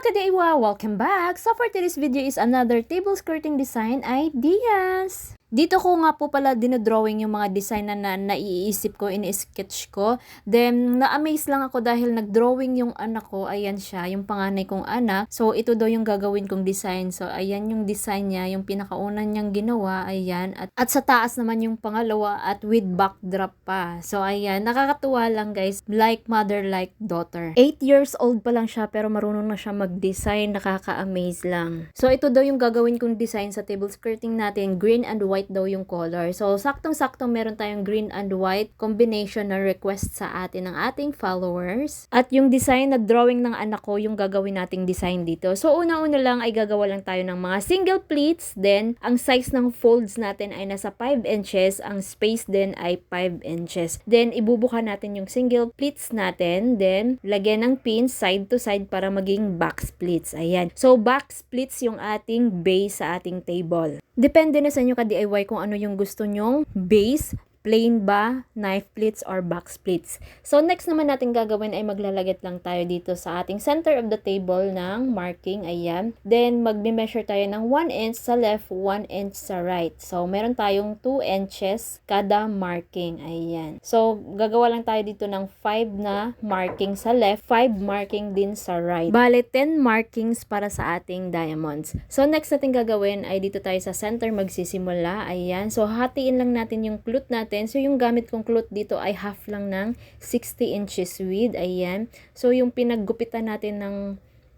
Kadeiwa! Welcome back! So for today's video is another table skirting design ideas. Dito ko nga po pala dinodrawing yung mga design na naiisip ko, ini-sketch ko. Then, na-amaze lang ako dahil nag-drawing yung anak ko. Ayan siya, yung panganay kong anak. So, ito daw yung gagawin kong design. So, ayan yung design niya, yung pinakaunan niyang ginawa. Ayan. At sa taas naman yung pangalawa at with backdrop pa. So, ayan. Nakakatuwa lang guys. Like mother, like daughter. 8 years old pa lang siya pero marunong na siya mag-design. Nakaka-amaze lang. So, ito daw yung gagawin kong design sa table skirting natin. Green and white daw yung color. So, saktong-saktong meron tayong green and white combination na request sa atin ng ating followers. At yung design na drawing ng anak ko, yung gagawin nating design dito. So, una-una lang ay gagawa lang tayo ng mga single pleats. Then, ang size ng folds natin ay nasa 5 inches. Ang space din ay 5 inches. Then, ibubuka natin yung single pleats natin. Then, lagyan ng pins side to side para maging back splits. Ayan. So, back splits yung ating base sa ating table. Depende na sa inyo ka-DIY kung ano yung gusto nyong base, plain ba, knife pleats, or back splits. So, next naman natin gagawin ay maglalagit lang tayo dito sa ating center of the table ng marking. Ayan. Then, magme-measure tayo ng 1 inch sa left, 1 inch sa right. So, meron tayong 2 inches kada marking. Ayan. So, gagawa lang tayo dito ng 5 na marking sa left, 5 marking din sa right. Bale, 10 markings para sa ating diamonds. So, next natin gagawin ay dito tayo sa center magsisimula. Ayan. So, hatiin lang natin yung cloth natin. So, yung gamit kong cloth dito ay half lang ng 60 inches width. Ayan. So, yung pinaggupitan natin ng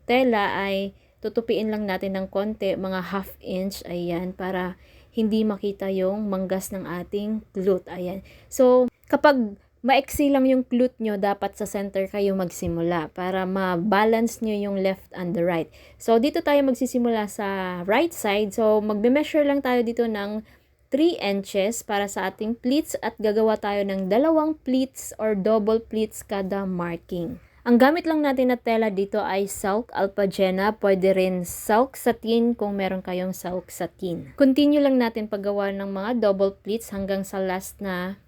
tela ay tutupiin lang natin ng konti, mga half inch. Ayan. Para hindi makita yung manggas ng ating cloth. Ayan. So, kapag maiksi lang yung cloth nyo, dapat sa center kayo magsimula para ma-balance nyo yung left and the right. So, dito tayo magsisimula sa right side. So, magbe-measure lang tayo dito ng 3 inches para sa ating pleats at gagawa tayo ng 2 pleats or double pleats kada marking. Ang gamit lang natin na tela dito ay silk alpagena, pwede rin silk satin kung meron kayong silk satin. Continue lang natin paggawa ng mga double pleats hanggang sa last na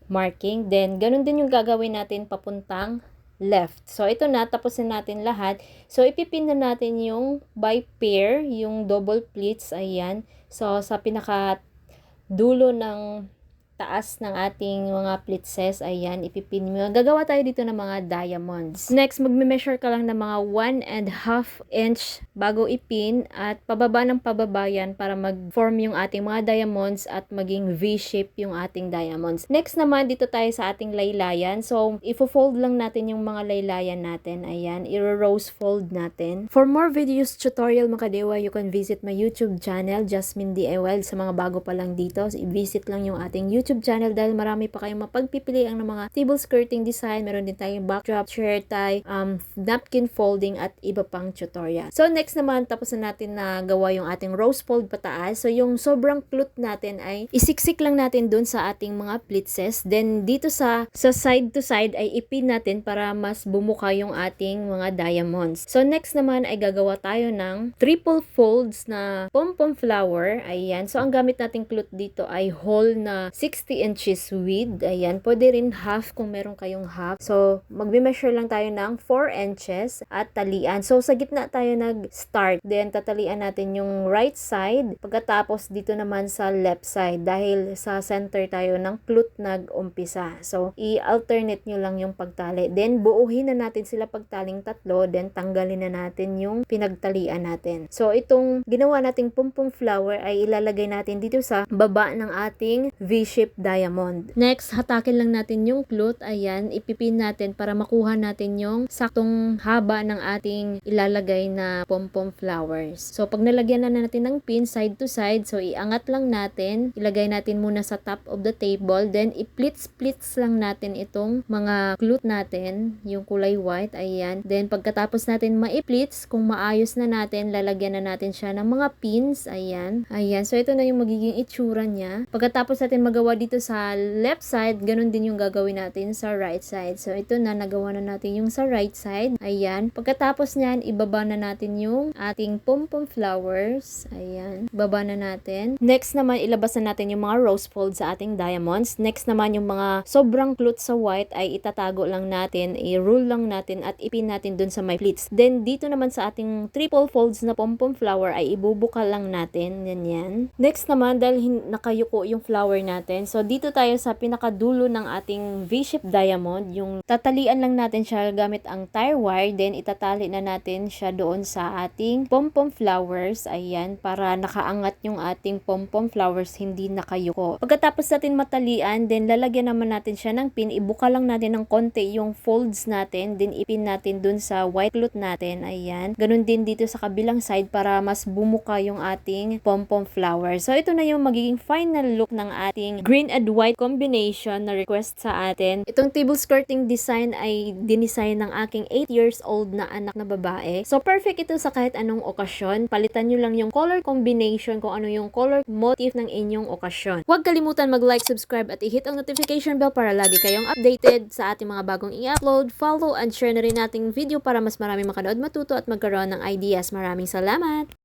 marking. Then, ganun din yung gagawin natin papuntang left. So, ito na, tapusin natin lahat. So, ipipin na natin yung by pair, yung double pleats, ayan. So, sa pinaka dulo ng taas ng ating mga pleatses, ayan, ipipin mo. Gagawa tayo dito ng mga diamonds. Next, magme-measure ka lang ng mga 1.5 inch bago ipin at pababa ng pababa yan para mag-form yung ating mga diamonds at maging V-shape yung ating diamonds. Next naman, dito tayo sa ating laylayan. So, ifo-fold lang natin yung mga laylayan natin. Ayan, i-rose fold natin. For more videos, tutorial mga kadewa, you can visit my YouTube channel, Jasmine DIY. Sa mga bago pa lang dito, i-visit lang yung ating YouTube channel dahil marami pa kayong mapagpipilian ng mga table skirting design. Meron din tayong backdrop, shirt tie, napkin folding at iba pang tutorial. So next naman, tapos na natin na gawa yung ating rose fold pataas. So yung sobrang cloth natin ay isiksik lang natin dun sa ating mga pleatses. Then dito sa side to side ay ipin natin para mas bumuka yung ating mga diamonds. So next naman ay gagawa tayo ng triple folds na pom-pom flower. Ayan. So ang gamit nating cloth dito ay whole na 60 inches width. Ayan. Pwede rin half kung meron kayong half. So, magbe-measure lang tayo ng 4 inches at talian. So, sa gitna tayo nag-start. Then, tatalian natin yung right side. Pagkatapos, dito naman sa left side. Dahil sa center tayo ng cloth nag-umpisa. So, i-alternate nyo lang yung pagtali. Then, buuhin na natin sila pagtaling tatlo. Then, tanggalin na natin yung pinagtalian natin. So, itong ginawa nating pom-pom flower ay ilalagay natin dito sa baba ng ating V-shape diamond. Next, hatakin lang natin yung cloth. Ayan, ipipin natin para makuha natin yung saktong haba ng ating ilalagay na pom-pom flowers. So, pag nalagyan na natin ng pin side to side, so iangat lang natin. Ilagay natin muna sa top of the table. Then, i-plits-plits lang natin itong mga cloth natin, yung kulay white. Ayan. Then, pagkatapos natin ma-plits, kung maayos na natin, lalagyan na natin siya ng mga pins. Ayan. Ayan. So, ito na yung magiging itsura niya. Pagkatapos natin magawa nagawa dito sa left side, ganun din yung gagawin natin sa right side. So, ito na, nagawa na natin yung sa right side. Ayan. Pagkatapos nyan, ibaba na natin yung ating pom-pom flowers. Ayan. Baba na natin. Next naman, ilabas na natin yung mga rose fold sa ating diamonds. Next naman, yung mga sobrang cloth sa white ay itatago lang natin, i-roll lang natin at ipin natin dun sa may pleats. Then, dito naman sa ating triple folds na pom-pom flower ay ibubuka lang natin. Yan. Next naman, dahil nakayuko yung flower natin, so dito tayo sa pinakadulo ng ating V-shaped diamond. Yung tatalian lang natin siya gamit ang tire wire, then itatali na natin siya doon sa ating pom-pom flowers. Ayan, para nakaangat yung ating pom-pom flowers, hindi nakayuko. Pagkatapos natin matalian, then lalagyan naman natin siya ng pin. Ibuka lang natin ng konti yung folds natin, then ipin natin dun sa white cloth natin. Ayan. Ganun din dito sa kabilang side para mas bumuka yung ating pom-pom flower. So, ito na yung magiging final look ng ating green and white combination na request sa atin. Itong table skirting design ay dinisign ng aking 8 years old na anak na babae. So, perfect ito sa kahit anong okasyon. Palitan nyo lang yung color combination kung ano yung color motif ng inyong okasyon. Huwag kalimutan mag-like, subscribe at i-hit ang notification bell para lagi kayong updated sa ating mga bagong i-upload. Follow and share na rin nating video para mas marami makanood, matuto at magkaroon ng ideas. Maraming salamat!